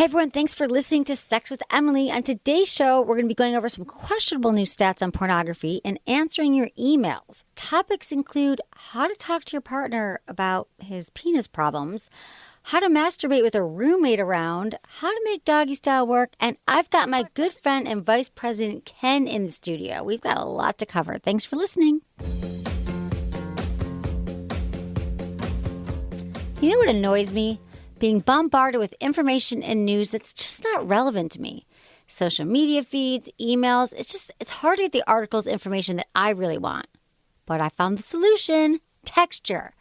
Hey everyone, thanks for listening to Sex with Emily. On today's show, we're going to be going over some questionable new stats on pornography and answering your emails. Topics include how to talk to your partner about his penis problems, how to masturbate with a roommate around, how to make doggy style work, and I've got my good friend and Vice President Ken in the studio. We've got a lot to cover. Thanks for listening. You know what annoys me? Being bombarded with information and news that's just not relevant to me. Social media feeds, emails, it's hard to get the articles, information that I really want. But I found the solution, Texture.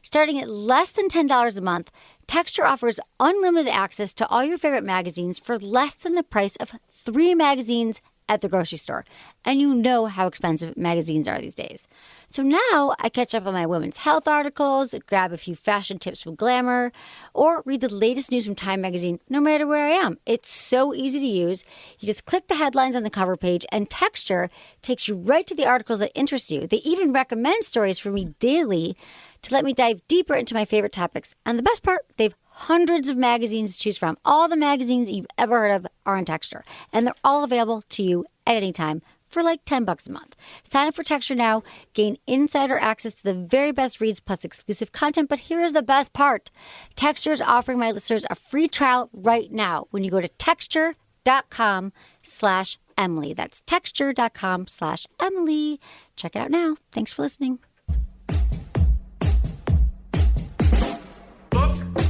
Starting at less than $10 a month, Texture offers unlimited access to all your favorite magazines for less than the price of 3 magazines at the grocery store. And you know how expensive magazines are these days. So now I catch up on my women's health articles, grab a few fashion tips from Glamour, or read the latest news from Time magazine no matter where I am. It's so easy to use. You just click the headlines on the cover page and Texture takes you right to the articles that interest you. They even recommend stories for me daily to let me dive deeper into my favorite topics. And the best part, they've hundreds of magazines to choose from. All the magazines you've ever heard of are on Texture, and they're all available to you at any time for like $10 a month. Sign up for Texture now, gain insider access to the very best reads plus exclusive content. But here's the best part. Texture is offering my listeners a free trial right now when you go to texture.com/Emily. That's texture.com/Emily. Check it out now. Thanks for listening.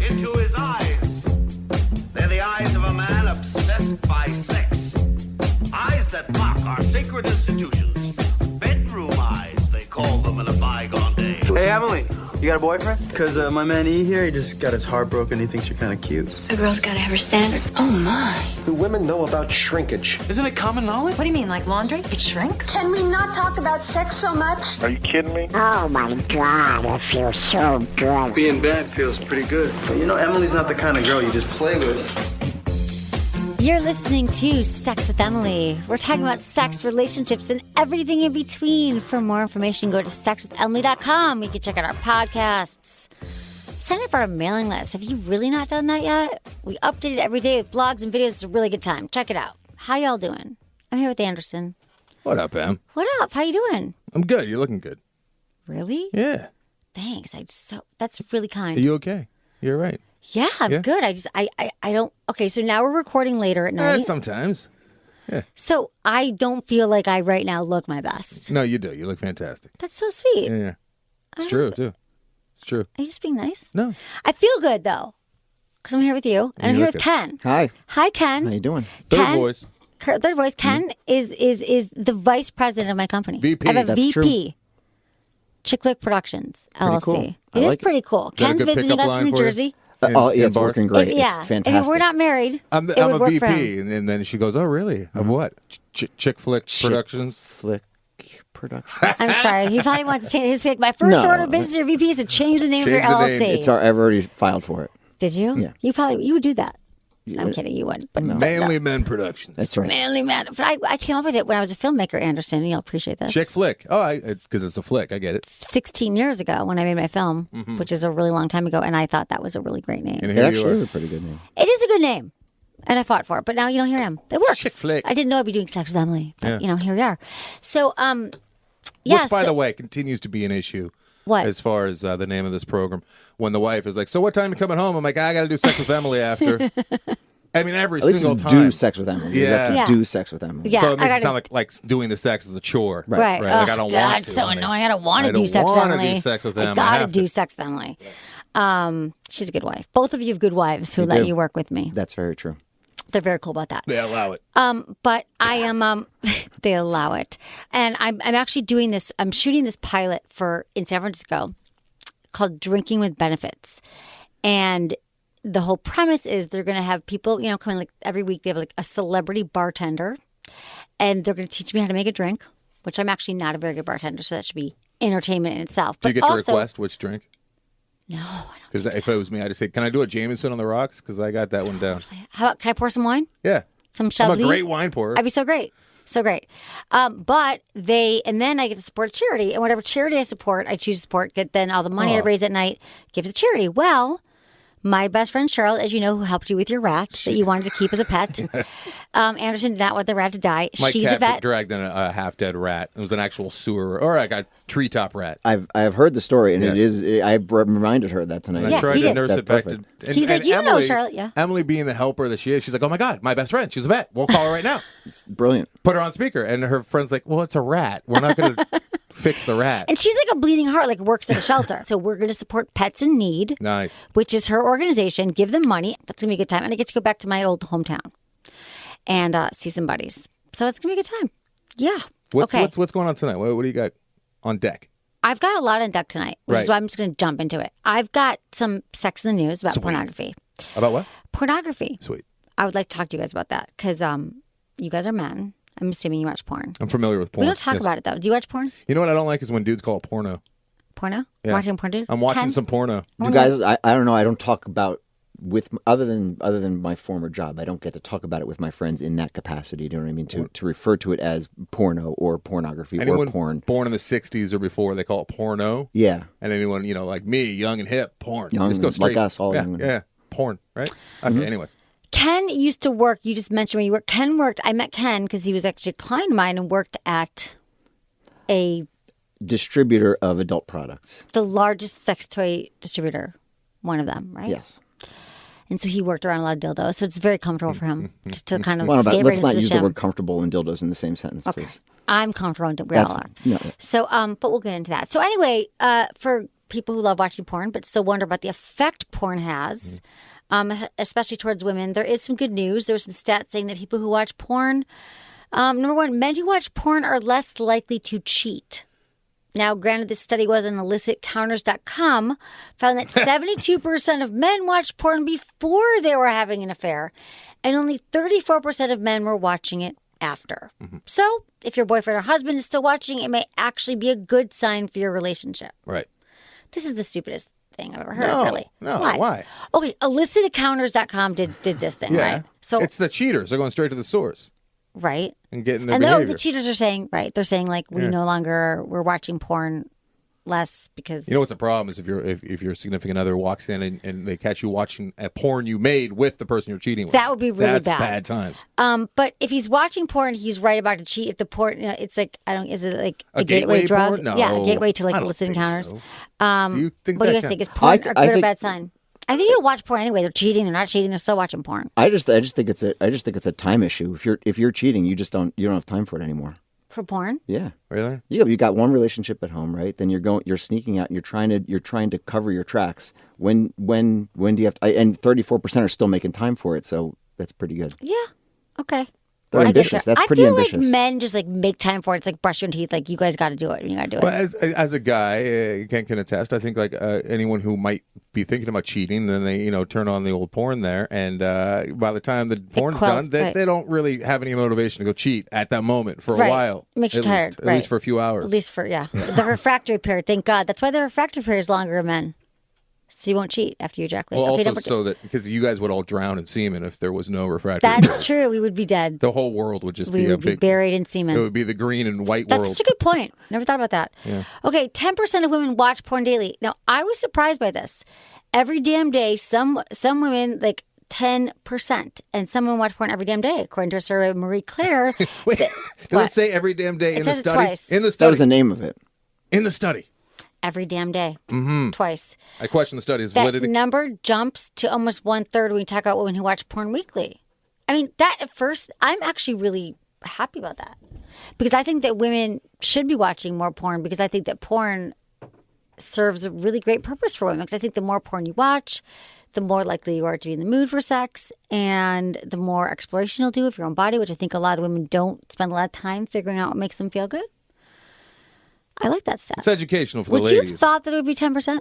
Into his eyes. They're the eyes of a man obsessed by sex. Eyes that mock our sacred institutions. Bedroom eyes, they call them in a bygone day. Hey, Emily, you got a boyfriend? Because my man E here, he just got his heart broken. He thinks you're kind of cute. A girl's got to have her standards. Oh, my. Do women know about shrinkage? Isn't it common knowledge? What do you mean, like laundry? It shrinks? Can we not talk about sex so much? Are you kidding me? Oh my God, I feel so good. Being bad feels pretty good. But you know, Emily's not the kind of girl you just play with. You're listening to Sex with Emily. We're talking about sex, relationships, and everything in between. For more information, go to sexwithemily.com. You can check out our podcasts. Sign up for our mailing list. Have you really not done that yet? We update it every day with blogs and videos. It's a really good time. Check it out. How y'all doing? I'm here with Anderson. What up, Em? What up? How you doing? I'm good. You're looking good. Really? Yeah. Thanks. That's really kind. Are you okay? You're right. Yeah, I'm good. I don't. Okay, so now we're recording later at night. Sometimes. Yeah. So I don't feel like I right now look my best. No, you do. You look fantastic. That's so sweet. Yeah. It's true, too. It's true. Are you just being nice? No. I feel good, though, because I'm here with you, and I'm here with good. Ken. Hi. Hi, Ken. How you doing? Third voice. Third voice. Ken is the vice president of my company. VP. I have a That's VP. true. Chick Flick Productions, LLC. cool. It I is like it. pretty cool. Is that a Ken's good visiting pickup us line from New for you? Jersey. It's Bart? working great. Yeah. It's fantastic. If we're not married, I'm it a would work for him. VP. And then she goes, oh, really? Of what? Chick Flick Productions? Flick Productions. I'm sorry. He probably wants to change. He's like, my first No. order of business to your VP is to change the name of your Change the name. LLC. I've already filed for it. Did you? Yeah. You would do that. I'm kidding. You wouldn't. But Manly Men Productions. That's right. Manly man. But I came up with it when I was a filmmaker, Anderson, and you'll appreciate this. Chick Flick. Oh, because it's a flick. I get it. 16 years ago when I made my film, which is a really long time ago, and I thought that was a really great name. And It here you actually are. is a pretty good name. It is a good name. And I fought for it. But now, here I am. It works. Chick Flick. I didn't know I'd be doing Sex with Emily. But, Yeah. here we are. So, Which, by the way, continues to be an issue. What? As far as the name of this program. When the wife is like, so what time are you coming home? I'm like, I got to do Sex with Emily after. I mean, every At least single it's time. do sex with Emily. You Yeah. have to do sex with Emily. Yeah. So it makes I it sound like doing the sex is a chore. Right. Like, I don't God, want to. it's so honey. annoying. I don't want to I do don't Sex with wanna Emily. do sex with I them. I gotta have do to. Sex with Emily. She's a good wife. Both of you have good wives who let do. you work with me. That's very true. They're very cool about that. They allow it. But I am, they allow it. And I'm actually doing this, I'm shooting this pilot in San Francisco called Drinking with Benefits. And the whole premise is they're going to have people, coming like every week. They have like a celebrity bartender and they're going to teach me how to make a drink, which I'm actually not a very good bartender. So that should be entertainment in itself. Do But you get to also, request which drink? No, I don't. Because if it was me, I'd just say, can I do a Jameson on the rocks? Because I got that one down. How about, can I pour some wine? Yeah. Some I'm Chablis? a great wine pourer. I'd be so great. So great. But and then I get to support a charity. And whatever charity I support, I choose to support. Get then all the money I raise at night, give to the charity. Well, My best friend Charlotte, as you know, who helped you with your rat that you wanted to keep as a pet. Yes. Anderson did not want the rat to die. My She's cat a vet. dragged in a half-dead rat. It was an actual sewer, or like a treetop rat. I've heard the story, and Yes. I've reminded her that tonight. And I Yes, tried he to did. nurse That's it back perfect. to. He's like, you know, Charlotte, yeah. Emily, being the helper that she is, she's like, oh my God, my best friend. She's a vet. We'll call her right now. It's brilliant. Put her on speaker, and her friend's like, well, it's a rat. We're not going to fix the rat. And she's like a bleeding heart, like works at a shelter. So we're going to support Pets in Need, Nice. which is her organization. Give them money. That's going to be a good time. And I get to go back to my old hometown and see some buddies. So it's going to be a good time. Yeah. What's going on tonight? What do you got on deck? I've got a lot on deck tonight, which is Right. why I'm just going to jump into it. I've got some sex in the news about Sweet. pornography. About what? Pornography. Sweet. I would like to talk to you guys about that because you guys are men. I'm assuming you watch porn. I'm familiar with porn. We don't talk Yes. about it, though. Do you watch porn? You know what I don't like is when dudes call it porno. Porno? Yeah. Watching porn, dude? I'm watching Ken? some porno. You guys, I don't know. I don't talk about with other than my former job. I don't get to talk about it with my friends in that capacity. Do you know what I mean? To refer to it as porno or pornography Anyone or porn. born in the 60s or before, they call it porno. Yeah, And anyone, like me, young and hip, porn. Young Just go like straight. us, all yeah, young and yeah, porn, right? Okay, anyways. Ken used to work. You just mentioned where you work. Ken worked. I met Ken because he was actually a client of mine and worked at the distributor of adult products. largest sex toy distributor, one of them, right? Yes. And so he worked around a lot of dildos. So it's very comfortable for him just to kind of Well, skate right let's into not the use show. the word comfortable and dildos in the same sentence, Okay. please. I'm comfortable in we That's all are. no. So, but we'll get into that. So anyway, for people who love watching porn but still wonder about the effect porn has, especially towards women, there is some good news. There's some stats saying that people who watch porn, number one, men who watch porn are less likely to cheat. Now, granted, this study was on illicitcounters.com, found that 72% of men watched porn before they were having an affair, and only 34% of men were watching it after. So, if your boyfriend or husband is still watching, it may actually be a good sign for your relationship. Right. This is the stupidest thing I've ever heard, No, really. no, why? Okay, illicitcounters.com did this thing, Yeah. right? So, it's the cheaters. They're going straight to the source right? and getting their And behavior. the cheaters are saying, right, they're saying like, we no longer, we're watching porn less because... You know what's the problem is if your significant other walks in and they catch you watching a porn you made with the person you're cheating with. That would be really That's bad. times. But if he's watching porn, he's right about to cheat. If the porn, it's like, is it like A gateway gateway drug? porn? No, Yeah, a gateway to like I don't illicit think encounters. so. Do you think What do you that guys think? Is kind- porn I a good or think- bad sign? I think you'll watch porn anyway. They're cheating. They're not cheating. They're still watching porn. I just think it's a time issue. If you're cheating, you don't have time for it anymore. For porn? Yeah. Really? You got one relationship at home, right? Then you're sneaking out and you're trying to cover your tracks. When do you have to, and 34% are still making time for it, so that's pretty good. Yeah. Okay. They're I get ambitious. that. That's pretty I feel ambitious. like men just like make time for it. It's like brush your teeth. Like you guys got to do it. You got to do it. Well, as a guy, Ken can attest. I think like anyone who might be thinking about cheating, then they turn on the old porn there, and by the time the porn's quells, done, right. they don't really have any motivation to go cheat at that moment for a Right. while. Makes you at tired, least, right. At least for a few hours. At least for the refractory period. Thank God. That's why the refractory period is longer in men. So you won't cheat after you ejaculate. Well, Okay, also number two. so that because you guys would all drown in semen if there was no refractory. That's true. We would be dead. The whole world would just We be a would be big. buried in It semen. would be the green and white That's world. such a good point. Never thought about that. Yeah. Okay, 10% of women watch porn daily. Now, I was surprised by this. Every damn day, some women, like 10%, and some women watch porn every damn day, according to a survey of Marie Claire. Wait, does What? it say every damn day It in the says it study? twice. In the that study. was the name of it. In the study. Every damn day. Twice. I question the study's That validity. number jumps to almost 1/3 when we talk about women who watch porn weekly. I mean, that at first, I'm actually really happy about that. Because I think that women should be watching more porn because I think that porn serves a really great purpose for women. Because I think the more porn you watch, the more likely you are to be in the mood for sex and the more exploration you'll do of your own body, which I think a lot of women don't spend a lot of time figuring out what makes them feel good. I like that stat. It's educational for Would the you ladies. have thought that it would be 10%?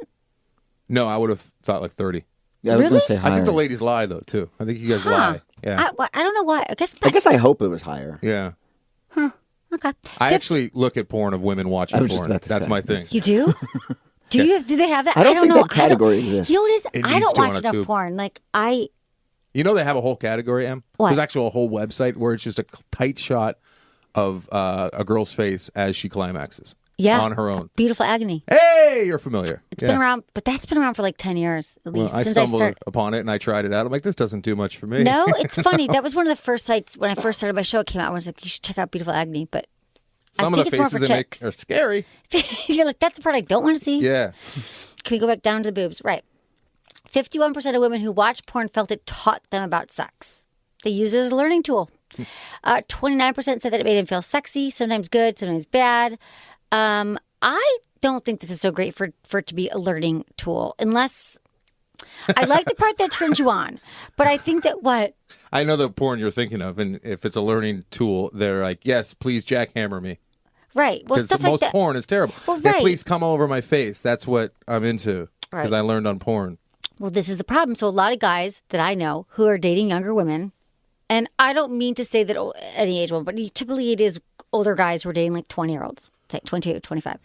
No, I would have thought like 30. Yeah, I was Really? going to say higher. I think the ladies lie though too. I think you guys lie. Yeah. I don't know why. I I guess I hope it was higher. Yeah. Okay. I actually look at porn of women watching I porn. was just about to That's say. my thing. You do? Do they have that? I don't think know. that category exists. You know what it is? It I needs don't to on watch a enough tube. porn. Like You know they have a whole category, Em? What? There's actually a whole website where it's just a tight shot of a girl's face as she climaxes. Yeah. on her own. Beautiful Agony. Hey, you're familiar. It's been around, but that's been around for like 10 years at least. I since stumbled I started. upon it and I tried it out. I'm like, this doesn't do much for me. No, it's funny. That was one of the first sites when I first started my show. It came out. I was like, you should check out Beautiful Agony. But Some I of think the it's more faces for they chicks. make are scary. You're like, that's the part I don't want to see. Yeah. Can we go back down to the boobs? Right. 51% of women who watch porn felt it taught them about sex. They use it as a learning tool. 29% said that it made them feel sexy, sometimes good, sometimes bad. I don't think this is so great for it to be a learning tool, unless I like the part that turns you on. But I think that I know the porn you're thinking of, and if it's a learning tool, they're like, yes, please jackhammer me. Right. Well, Because stuff most like that. porn is terrible. Well, Yeah, right. please come all over my face. That's what I'm into. Because Right. I learned on porn. Well, this is the problem. So a lot of guys that I know who are dating younger women, and I don't mean to say that any age one, but typically it is older guys who are dating like 20-year-olds, say 22, 25.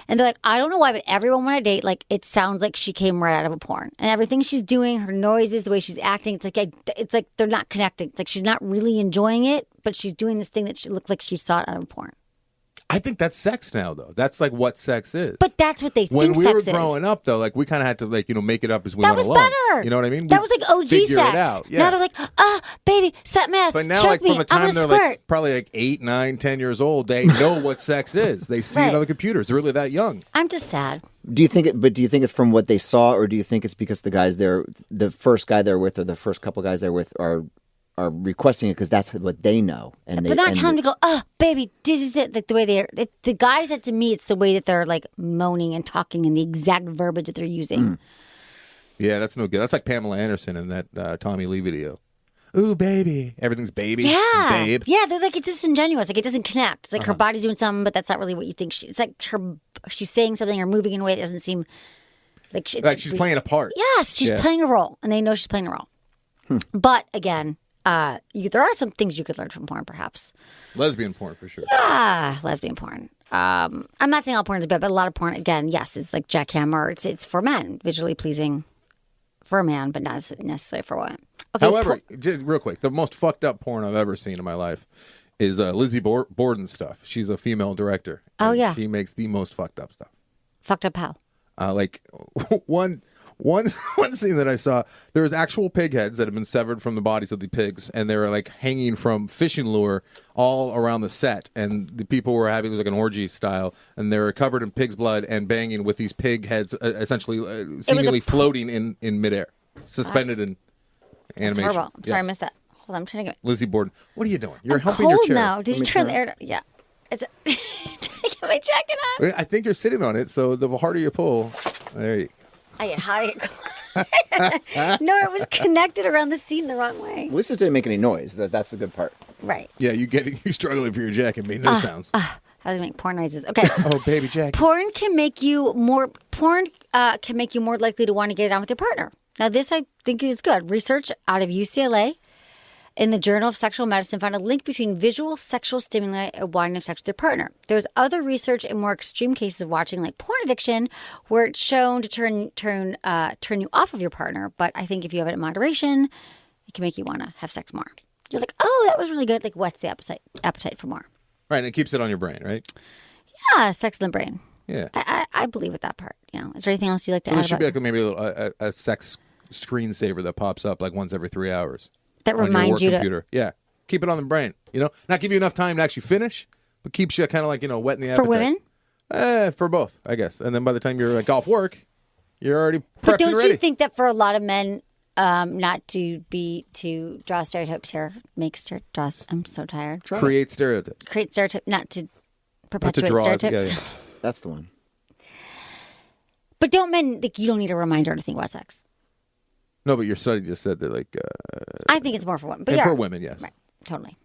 And they're like, I don't know why, but every woman I date, like, it sounds like she came right out of a porn. And everything she's doing, her noises, the way she's acting, it's like they're not connecting. It's like she's not really enjoying it, but she's doing this thing that she looks like she saw it out of a porn. I think that's sex now, though. That's like what sex is. But that's what they when think we sex were is. growing up, though, like we kind of had to make it up as we That went was along. better. You know what I mean? That We'd was like OG figure sex. it out. Yeah. Now they're like, baby, set mask. But now, choke like me. from the I'm time gonna they're squirt. like probably like 8, 9, 10 years old, they know what sex is. They see it Right. on the computers. They're really that young. I'm just sad. Do you think it's from what they saw, or do you think it's because the first guy they're with, or the first couple guys they're with are requesting it because that's what they know, and But they're not telling them to go, baby, like the way they're. The guys that to me, it's the way that they're like moaning and talking and the exact verbiage that they're using. Yeah, that's no good. That's like Pamela Anderson in that Tommy Lee video. Ooh, baby. Everything's baby. Yeah, Babe. yeah, they're like it's disingenuous. Like it doesn't connect. It's like her body's doing something, but that's not really what you think. It's like she's saying something or moving in a way that doesn't seem like She's playing a part. Yes, she's playing a role, and they know she's playing a role. But again, there are some things you could learn from porn, perhaps. Lesbian porn, for sure. Lesbian porn. I'm not saying all porn is bad, but a lot of porn, again, yes, it's like jackhammer. It's for men, visually pleasing for a man, but not necessarily for women. Okay, However, just real quick, the most fucked up porn I've ever seen in my life is Lizzie Borden stuff. She's a female director. Oh, and yeah. She makes the most fucked up stuff. fucked up how? Like one scene that I saw, there was actual pig heads that had been severed from the bodies of the pigs, and they were like hanging from fishing lure all around the set, and the people were having like an orgy style, and they were covered in pig's blood and banging with these pig heads, essentially seemingly floating in midair, suspended in animation. That's horrible. I'm sorry, I Yes. missed that. Hold on, I'm trying to get. Lizzie Borden, what are you doing? You're I'm helping cold your chair. now. Did Let you me turn the air? Yeah. Is it? Trying to get my jacket on. I think you're sitting on it, so the harder you pull, there you go. I get hot. No, it was connected around the seat in the wrong way. At least it didn't make any noise. That's the good part. Right. Yeah, you struggling for your jacket made no sounds. I was gonna make porn noises. Okay. Oh, baby jacket. Porn can make you more likely to want to get it on with your partner. Now, this I think is good. Research out of UCLA in the Journal of Sexual Medicine found a link between visual sexual stimuli and wanting to have sex with their partner. There's other research in more extreme cases of watching, like porn addiction, where it's shown to turn you off of your partner. But I think if you have it in moderation, it can make you want to have sex more. You're like, oh, that was really good. Like, what's the appetite for more? Right, and it keeps it on your brain, right? Yeah, sex in the brain. Yeah. I believe with that part. You know, is there anything else you'd like to Well, add? there should About be like maybe a sex screensaver that pops up like once every 3 hours. that on your reminds work you to. computer. Yeah. Keep it on the brain. Not give you enough time to actually finish, but keeps you kind of like, wet in the For appetite. women? For both, I guess. And then by the time you're like off work, you're already prepped But don't and ready. you think that for a lot of men, not to draw stereotypes here, I'm so tired. Create stereotypes. Create stereotypes, not to Not to perpetuate draw. stereotypes. Yeah. That's the one. But don't men think you don't need a reminder to think about sex? No, but your study just said that like I think it's more for women. But and yeah, for women, yes. right, totally.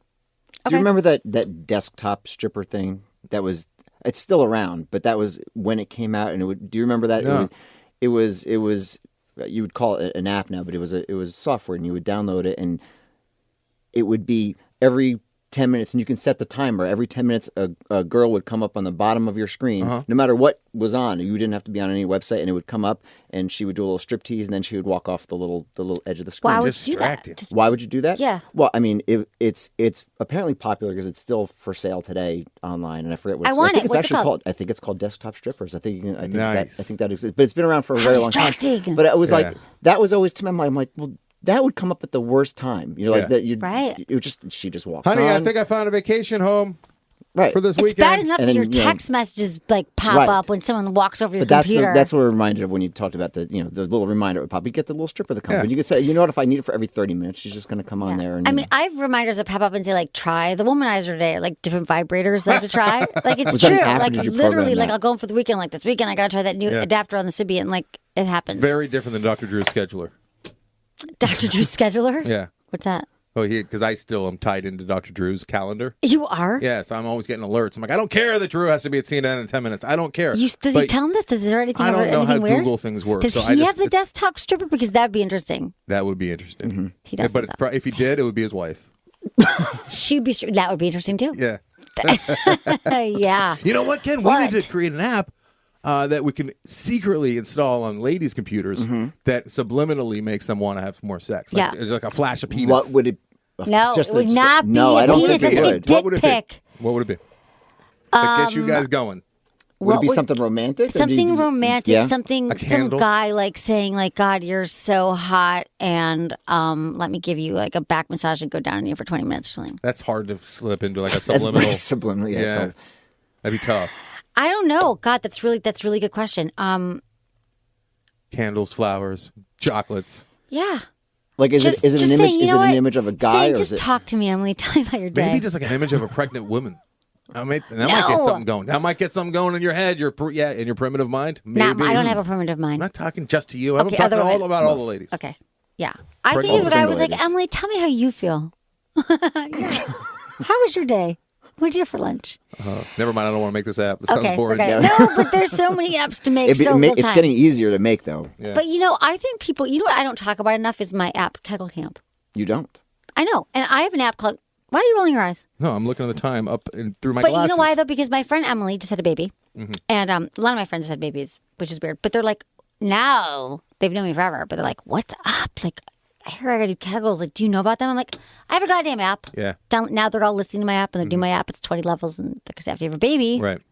Do you remember that desktop stripper thing? It's still around, but that was when it came out. And do you remember that? No. It was you would call it an app now, but it was software, and you would download it, and it would be every 10 minutes, and you can set the timer. Every 10 minutes, a girl would come up on the bottom of your screen, no matter what was on. You didn't have to be on any website, and it would come up, and she would do a little striptease, and then she would walk off the little edge of the screen. Why would you do that? Why would you do that? Yeah. Well, I mean, it's apparently popular because it's still for sale today online, and I forget what I want think it. it's What's it actually called? I think it's called desktop strippers. I think Nice. I think that exists, but it's been around for a very long time. Distracting. But it was like that was always to me. I'm like, well, that would come up at the worst time. You know, like that. Right. She just walks. Honey, on. I think I found a vacation home. Right. For this It's weekend. bad enough And that then, your text messages like pop Right. up when someone walks over your But computer. that's what it reminded of when you talked about the little reminder would pop. You get the little stripper that comes. Yeah. But you could say, you know what? If I need it for every 30 minutes, she's just going to come on there. And I mean, I have reminders that pop up and say like, try the womanizer today, or like different vibrators that I have to try. Like it's Was that true. an app or Like did you literally, program like that? I'll go in for the weekend. Like this weekend, I gotta try that new adapter on the Sybian. Like it happens. Very different than Dr. Drew's scheduler. Dr. Drew's scheduler. Yeah. What's that? Oh, because I still am tied into Dr. Drew's calendar. You are. Yes, I'm always getting alerts. I'm like, I don't care that Drew has to be at CNN in 10 minutes. I don't care. Does he But tell him this? Is there anything? I don't know how anything weird? Google things work. Does so he I just, have the desktop stripper? Because that'd be interesting. That would be interesting. Mm-hmm. He doesn't. But if he did, it would be his wife. She'd be. That would be interesting too. Yeah. Yeah. You know what, Ken? We need to create an app that we can secretly install on ladies' computers that subliminally makes them want to have more sex. Like, Yeah. There's like a flash of penis. what would it? No, just it would just not be No, a I don't penis. think it It's a would. dick What would it pic. be? What would it be? That gets you guys going. Would it be What would- something romantic? Or do Something you- romantic, Yeah? something A some candle? guy like saying like, God, you're so hot, and let me give you like a back massage and go down on you for 20 minutes or something. That's hard to slip into like a That's subliminal. very subliminal. Yeah. Yeah. So- That'd be tough. I don't know. God, that's really good question. Candles, flowers, chocolates. Yeah. Like, is Just it an saying, image? you Is know it an what? image of a guy, Saying, or just is it? talk to me, Emily. Tell me about your day. Maybe just like an image of a pregnant woman. That might get No. something going. That might get something going in your head. In your primitive mind. Nah, Maybe. I don't have a primitive I'm mind. not talking just to you. I'm Okay, talking other women. about all the ladies. Okay. Yeah. I Pregnant think if a guy single was like, ladies. Emily, tell me how you feel. Yeah. How was your day? What did you have for lunch? Never mind. I don't want to make this app. It sounds Okay, boring. forget it. No, but there's so many apps to make. It's time. getting easier to make, though. Yeah. But I think people. You know what I don't talk about enough is my app Kegel Camp. You don't. I know, and I have an app called. Why are you rolling your eyes? No, I'm looking at the time up and through my But glasses. you know why though? Because my friend Emily just had a baby, and a lot of my friends just had babies, which is weird. But they're like, now they've known me forever, but they're like, what's up? Like, I hear I gotta do Kegels. Like, do you know about them? I'm like, I have a goddamn app. Yeah. Now they're all listening to my app and they're doing my app. It's 20 levels, and because after you have a baby, Right.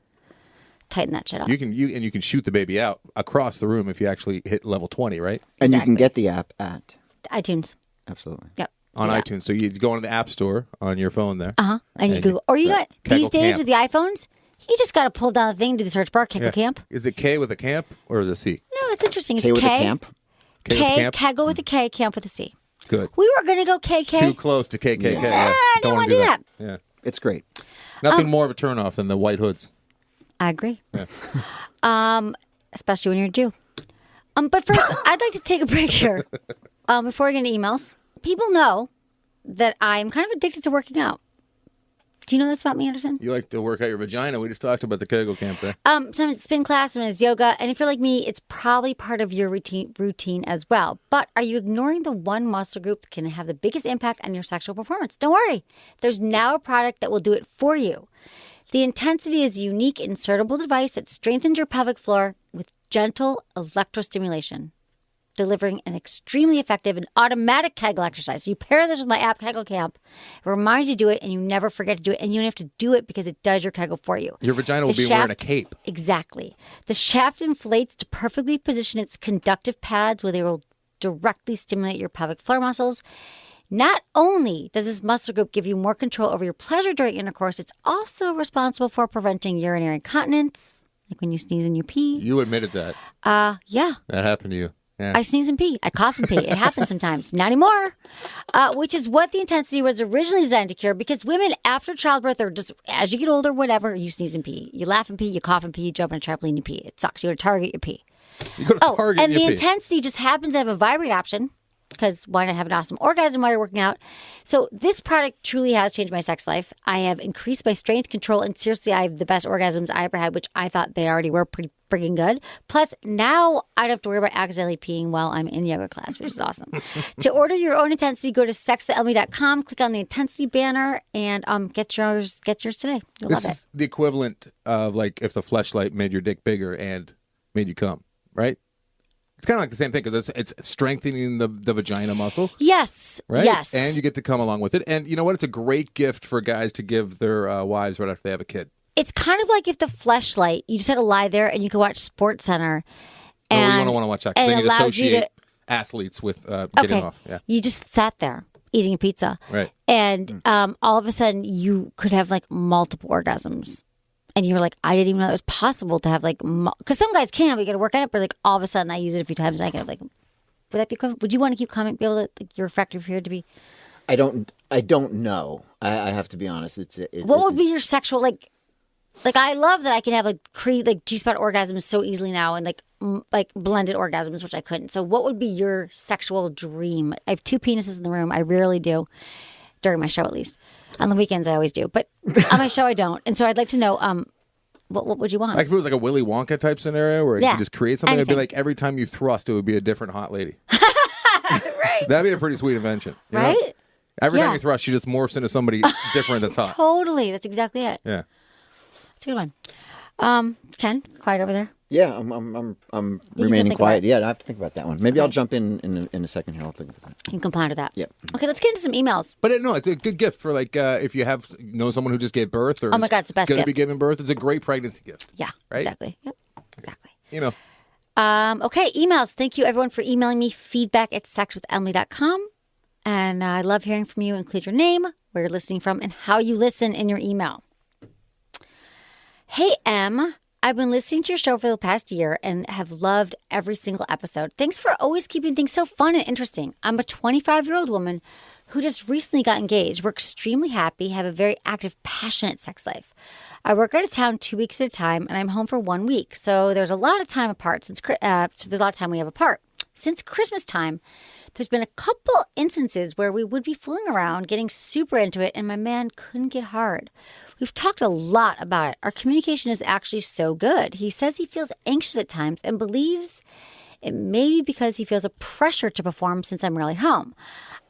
tighten that shit up. You can shoot the baby out across the room if you actually hit level 20, right? And you Exactly. can get the app at iTunes. absolutely. Yep. On Yeah. iTunes. So you go into the App Store on your phone there. And you And Google, or you know what? Kegel These days Camp. with the iPhones, you just got to pull down the thing, do the search bar, Kegel Yeah. Camp. Is it K with a camp or is it C? No, it's interesting. It's K with a camp. K with a camp? Kegel with a K, camp with a C. Good. We were going to go KK. Too close to KKK. Yeah, I didn't wanna wanna do that. Yeah. It's great. Nothing more of a turnoff than the white hoods. I agree. Especially when you're a Jew. But first, I'd like to take a break here before we get into emails. People know that I'm kind of addicted to working out. Do you know this about me, Anderson? You like to work out your vagina. We just talked about the Kegel camp there. Sometimes it's spin class, sometimes it's yoga, and if you're like me, it's probably part of your routine as well. But are you ignoring the one muscle group that can have the biggest impact on your sexual performance? Don't worry. There's now a product that will do it for you. The Intensity is a unique insertable device that strengthens your pelvic floor with gentle electrostimulation, delivering an extremely effective and automatic Kegel exercise. So you pair this with my app, Kegel Camp. It reminds you to do it, and you never forget to do it. And you don't have to do it because it does your Kegel for you. Your vagina will The be wearing a shaft- cape. Exactly. The shaft inflates to perfectly position its conductive pads where they will directly stimulate your pelvic floor muscles. Not only does this muscle group give you more control over your pleasure during intercourse, it's also responsible for preventing urinary incontinence, like when you sneeze and you pee. You admitted that. Yeah. That happened to you. Yeah. I sneeze and pee. I cough and pee. It happens sometimes. Not anymore. Which is what the Intensity was originally designed to cure, because women after childbirth or just as you get older, whatever, you sneeze and pee. You laugh and pee, you cough and pee, you jump on a trampoline, you pee. It sucks. You go to Target, you pee. You go to Target and you the pee. Intensity just happens to have a vibrate option, because why not have an awesome orgasm while you're working out? So this product truly has changed my sex life. I have increased my strength, control, and seriously, I have the best orgasms I ever had, which I thought they already were friggin' good. Plus, now I don't have to worry about accidentally peeing while I'm in yoga class, which is awesome. To order your own intensity, go to sexwithemily.com, click on the intensity banner, and get yours today. You'll This love it. is the equivalent of like if the fleshlight made your dick bigger and made you come, right? It's kind of like the same thing because it's strengthening the vagina muscle, Yes. right? Yes. And you get to come along with it. And you know what? It's a great gift for guys to give their wives right after they have a kid. It's kind of like if the fleshlight, you just had to lie there and you could watch SportsCenter. No, And you don't want to watch that. 'Cause and then you allowed you associate to- athletes with getting off. Yeah, You just sat there eating a pizza. right. And all of a sudden, you could have like multiple orgasms. And you were like, I didn't even know it was possible to have like, because some guys can, but you got to work on it. But like all of a sudden, I use it a few times, and I can have like, would that be? Would you want to keep coming? Be able to like your effective period to be? I don't know. I have to be honest. What would be your sexual like? Like I love that I can have like G-spot orgasms so easily now, and like blended orgasms, which I couldn't. So what would be your sexual dream? I have 2 penises in the room. I rarely do during my show, at least. On the weekends, I always do, but on my show, I don't. And so I'd like to know, what would you want? Like if it was like a Willy Wonka type scenario where you Yeah. could just create something, it'd be Anything. like every time you thrust, it would be a different hot lady. Right. That'd be a pretty sweet invention, you know? Right? Every time Yeah. you thrust, she just morphs into somebody different that's hot. Totally. That's exactly it. Yeah. That's a good one. Ken, quiet over there. Yeah, I'm remaining think quiet. about it. Yeah, I have to think about that one. Maybe I'll jump in a second here. I'll think about that. You can ponder that. Yep. Okay, let's get into some emails. But no, it's a good gift for like if you know someone who just gave birth or Oh my God, it's the best going to be gift. giving birth. It's a great pregnancy gift. Yeah, Right? exactly. Yep, exactly. You know, Okay, emails. Thank you, everyone, for emailing me feedback at sexwithemily.com. And I love hearing from you. Include your name, where you're listening from, and how you listen in your email. Hey, Em. I've been listening to your show for the past year and have loved every single episode. Thanks for always keeping things so fun and interesting. I'm a 25-year-old woman who just recently got engaged. We're extremely happy, have a very active, passionate sex life. I work out of town 2 weeks at a time, and I'm home for 1 week. So there's a lot of time apart. So there's a lot of time we have apart. Since Christmas time, there's been a couple instances where we would be fooling around, getting super into it, and my man couldn't get hard. We've talked a lot about it. Our communication is actually so good. He says he feels anxious at times and believes it may be because he feels a pressure to perform since I'm rarely home.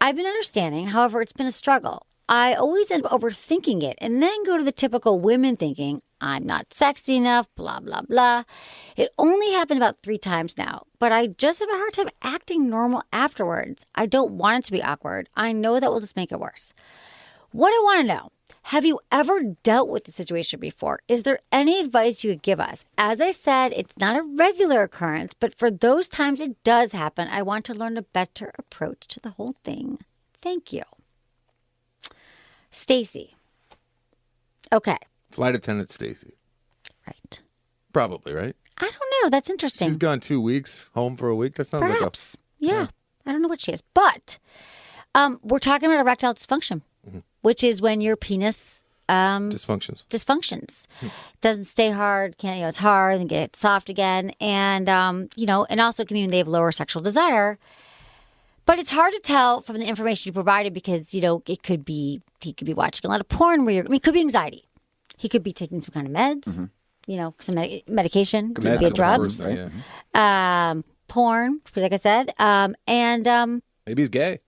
I've been understanding, however, it's been a struggle. I always end up overthinking it and then go to the typical women thinking, I'm not sexy enough, blah, blah, blah. It only happened about 3 times now, but I just have a hard time acting normal afterwards. I don't want it to be awkward. I know that will just make it worse. What I want to know, have you ever dealt with the situation before? Is there any advice you could give us? As I said, it's not a regular occurrence, but for those times it does happen, I want to learn a better approach to the whole thing. Thank you. Stacy. Okay. flight attendant Stacy. Right. Probably, right? I don't know. That's interesting. She's gone 2 weeks, home for a week. That sounds Perhaps. Yeah. I don't know what she is. But we're talking about erectile dysfunction, which is when your penis dysfunctions. Doesn't stay hard, can't, it's hard and get soft again. And, and also it can mean they have lower sexual desire. But it's hard to tell from the information you provided because, it could be, he could be watching a lot of porn it could be anxiety. He could be taking some kind of meds, some medication, could be drugs, right? porn, like I said. Maybe he's gay.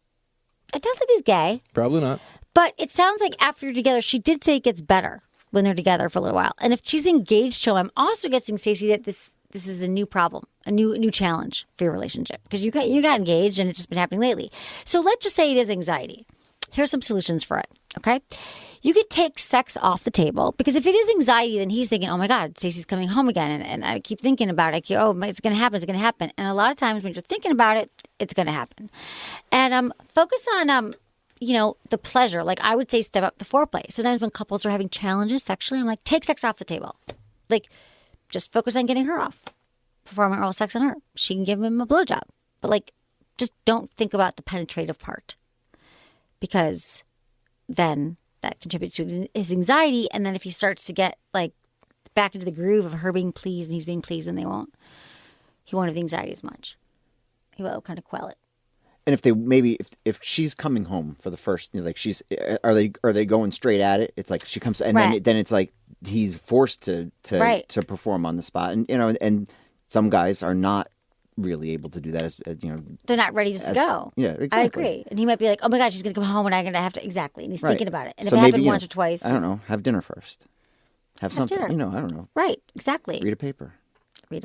I don't think he's gay. Probably not. But it sounds like after you're together, she did say it gets better when they're together for a little while. And if she's engaged to him, I'm also guessing, Stacey, that this is a new problem, a new challenge for your relationship because you got engaged and it's just been happening lately. So let's just say it is anxiety. Here's some solutions for it. Okay, you could take sex off the table because if it is anxiety, then he's thinking, "Oh my God, Stacey's coming home again," and I keep thinking about it. It's going to happen. It's going to happen. And a lot of times when you're thinking about it, it's going to happen. And focus on the pleasure. Like I would say, step up the foreplay. Sometimes when couples are having challenges sexually, I'm like, take sex off the table. Like, just focus on getting her off, performing oral sex on her. She can give him a blowjob, but just don't think about the penetrative part because then that contributes to his anxiety. And then if he starts to get back into the groove of her being pleased and he's being pleased, and he won't have the anxiety as much. He will kind of quell it. And if she's coming home for the first, are they going straight at it? It's like she comes and right. then it's like he's forced to perform on the spot, and and some guys are not really able to do that. As they're not ready to go. Yeah, exactly. I agree. And he might be like, "Oh my God, she's gonna come home, and I'm gonna have to exactly." And he's thinking about it. And so if it maybe, happened once or twice, I don't know. Have dinner first. Have something. dinner. I don't know. Right. Exactly. Read a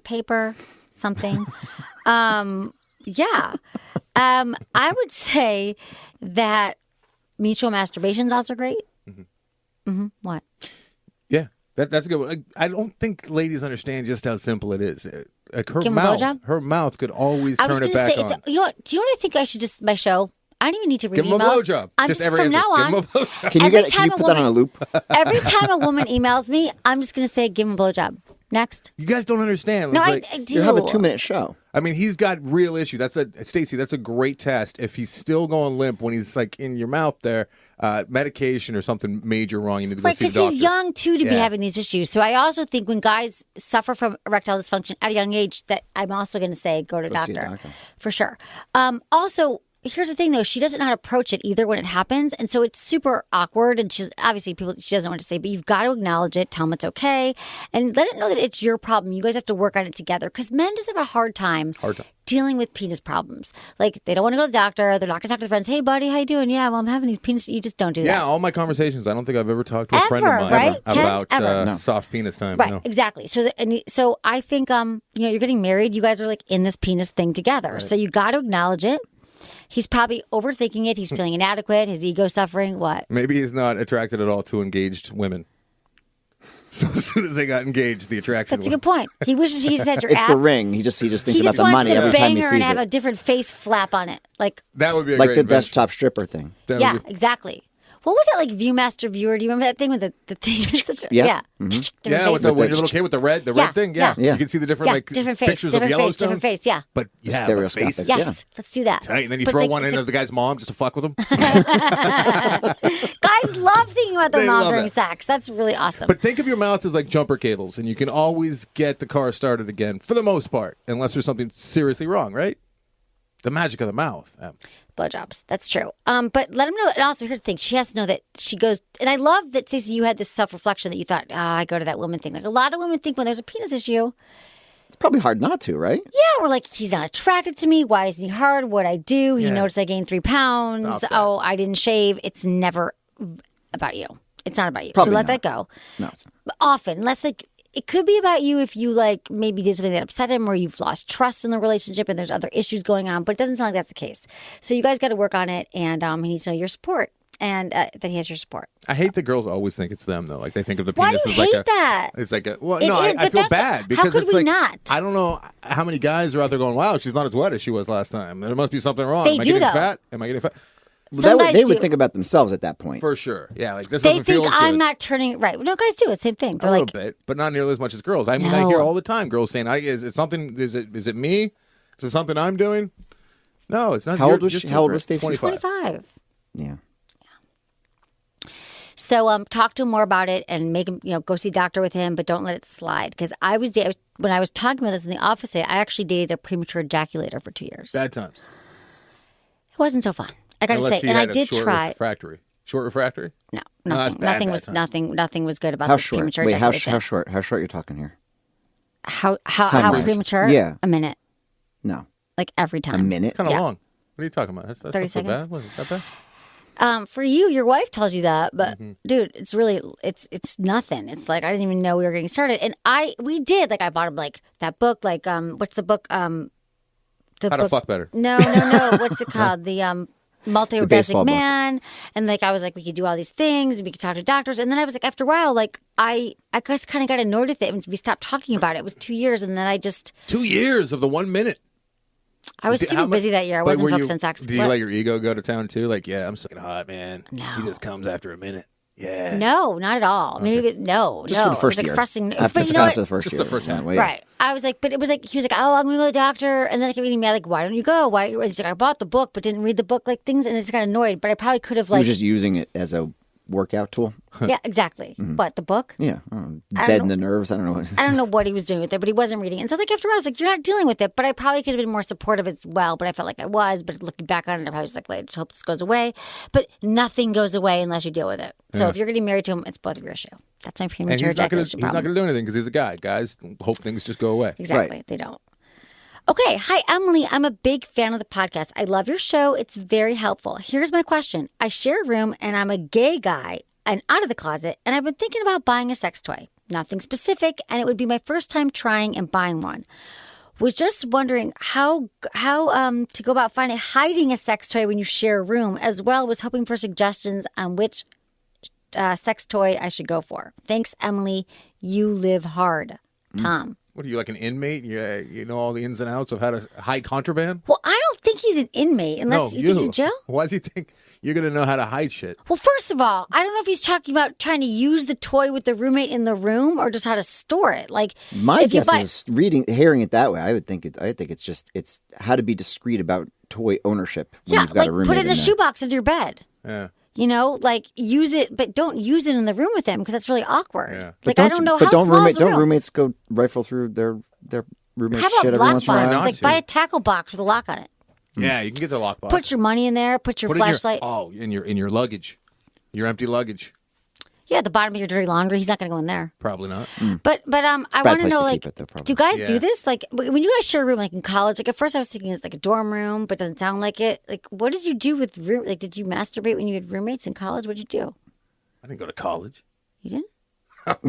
paper. Something. Yeah. I would say that mutual masturbation is also great. What? Yeah, that's a good one. I don't think ladies understand just how simple it is. Like Give 'em a blowjob? her mouth could always I was turn it going to back say, on. you know what? Do you know what I think I should just, my show? I don't even need to read Give him a emails. blowjob. I'm Just just every from answer. now Give on. him a blowjob. Can you put that on a loop? Every time a woman emails me, I'm just going to say, give him a blowjob. Next. You guys don't understand. No, It's I, like, I do. You have a 2-minute show. I mean, he's got real issues. Stacey, that's a great test. If he's still going limp when he's like in your mouth there, medication or something major wrong, you need to go Right, see the because doctor. he's young too to be Yeah. having these issues. So I also think when guys suffer from erectile dysfunction at a young age, that I'm also going to say go to Go see a doctor doctor. for sure. Also, here's the thing though, she doesn't know how to approach it either when it happens, and so it's super awkward. And she's obviously she doesn't know what to say, but you've got to acknowledge it, tell them it's okay, and let it know that it's your problem. You guys have to work on it together because men just have a hard time dealing with penis problems. Like they don't want to go to the doctor. They're not going to talk to their friends. Hey, buddy, how you doing? Yeah, well, I'm having these penis. You just don't do that. Yeah, all my conversations. I don't think I've ever talked to a friend Ever, of mine right? about Ever. soft penis time. Right, No. exactly. So I think you're getting married. You guys are like in this penis thing together. So you got to acknowledge it. He's probably overthinking it. He's feeling inadequate. His ego suffering. What? Maybe he's not attracted at all to engaged women. So as soon as they got engaged, the attraction. That's a good point. He wishes he just had your It's app. the ring. He just thinks He about just the wants money to every time bang he her sees and have it. a different face flap on it. Like, That would be a Like great the invention. desktop stripper thing. That yeah, would be- exactly. What was that like? Viewmaster Viewer? Do you remember that thing with the thing? Yeah. Different Yeah, with face. the little kid with the red thing. Yeah. Yeah. You can see the different like different face, pictures different of face, Yellowstone. different face. Yeah. But yeah, Stereoscopic. faces. Yes, Yeah. let's do that. Tight, and then you But throw like, one it's into the guy's mom just to fuck with him. Guys love thinking about their They mom love during it. sex. That's really awesome. But think of your mouth as like jumper cables, and you can always get the car started again for the most part, unless there's something seriously wrong, right? The magic of the mouth. Blowjobs. That's true. But let him know. And also, here's the thing: she has to know that she goes. And I love that, Stacey, you had this self-reflection that you thought, I go to that woman thing. Like a lot of women think when there's a penis issue, It's probably hard not to, right? yeah, we're like, he's not attracted to me. Why isn't he hard? What'd I do? He Yeah. noticed I gained 3 pounds. Stop that. Oh, I didn't shave. It's never about you. It's not about you. Probably so let not. that go. No, it's not. But often, unless like it could be about you if you like maybe did something that upset him or you've lost trust in the relationship and there's other issues going on, but it doesn't sound like that's the case. So you guys got to work on it, and he needs to know your support and that he has your support. I hate that girls always think it's them though. Like they think of the Why penis do as you like hate that? It's like a well, It no, is, I but feel that's- bad how because could it's we like not? I don't know how many guys are out there going, "Wow, she's not as wet as she was last time." There must be something wrong. They Am I do, getting though. fat? Am I getting fat? Some guys They do. would think about themselves at that point. For sure. Yeah, like this They doesn't feel think as good. I'm not turning right. No, guys do it. Same thing. A They're little like, bit, but not nearly as much as girls. I mean, I No. hear all the time girls saying, "Is it something? Is it me? Is it something I'm doing?" No, it's not. How old You're was just she? How old too was great. Stacey? 25. Yeah. So talk to him more about it and make him, go see a doctor with him, but don't let it slide. Because when I was talking about this in the office, I actually dated a premature ejaculator for 2 years. Bad times. It wasn't so fun. I got to Unless say, he and I had a did short try. refractory. Short refractory. No, that's nothing. bad, Nothing bad was times. nothing was good about How this short? premature Wait, how ejaculation. short? How short you're talking here? How Time-wise. premature? Yeah. A minute, No, like every time. a minute. Kind of Yeah. long. What are you talking about? That's 30 not so seconds. bad. Was it that bad? For you, your wife tells you that, but Mm-hmm. dude, it's really it's nothing. It's like I didn't even know we were getting started, and we did I bought him like that book, like what's the book? The How to fuck better. No. What's it called? The multi-orgasmic baseball book. man, and like I was like, we could do all these things, we could talk to doctors, and then I was like, after a while, like I just kind of got annoyed with it, and we stopped talking about it. It was 2 years, and then I 2 years of the 1 minute. was How super much- busy that year. I But wasn't were focused you- on sex. Did you What? let your ego go to town too? Like, yeah, I'm sucking hot, man. No. He just comes after a minute. Yeah. No, not at all. Maybe no, Just no. for the first it was year. like frustrating. After, but you know after what? the first Just year. the first time. Well, yeah. Right. I was like, but it was like, he was like, oh, I'm going to go to the doctor. And then I kept getting mad, like, why don't you go? Why? He's like, I bought the book, but didn't read the book, like things. And I just got annoyed. But I probably could have, He like, was just using it as a workout tool. Yeah, exactly. What, the book? Yeah, I dead don't in the nerves. I don't know what it is. I don't know what he was doing with it, but he wasn't reading. And so, like, after a while, I was like, you're not dealing with it. But I probably could have been more supportive as well. But I felt like I was. But looking back on it, I was like, I just hope this goes away. But nothing goes away unless you deal with it. So if you're getting married to him, it's both of your issue. That's my And premature he's not going ejaculation problem. to do anything because he's a guy. Guys hope things just go away. Exactly. Right. They don't. Okay. Hi, Emily. I'm a big fan of the podcast. I love your show. It's very helpful. Here's my question. I share a room and I'm a gay guy and out of the closet, and I've been thinking about buying a sex toy. Nothing specific, and it would be my first time trying and buying one. Was just wondering how to go about hiding a sex toy when you share a room, as well. Was hoping for suggestions on which sex toy I should go for. Thanks, Emily. You live hard. Tom. What are you, like an inmate? You know all the ins and outs of how to hide contraband? Well, I don't think he's an inmate unless you think he's in jail. Why does he think you're going to know how to hide shit? Well, first of all, I don't know if he's talking about trying to use the toy with the roommate in the room or just how to store it. Like My guess is hearing it that way. I think it's how to be discreet about toy ownership when you've got like a roommate put it in a there. shoebox under your bed. Yeah. You know, like use it, but don't use it in the room with them because that's really awkward. Yeah. Like I don't know how don't small is the room. roommates go rifle through their roommates' How shit about every once in a lockbox? while? Like buy a tackle box with a lock on it. Yeah, you can get the lockbox. Put your money in there. Put your flashlight. In your luggage, your empty luggage. Yeah, at the bottom of your dirty laundry. He's not going to go in there. Probably not. But I want to place know, to like, keep it, though, probably. do guys Yeah. do this? Like, when you guys share a room, like in college, like at first I was thinking it's like a dorm room, but it doesn't sound like it. Like, what did you do with room? Like, did you masturbate when you had roommates in college? What'd you do? I didn't go to college. You didn't?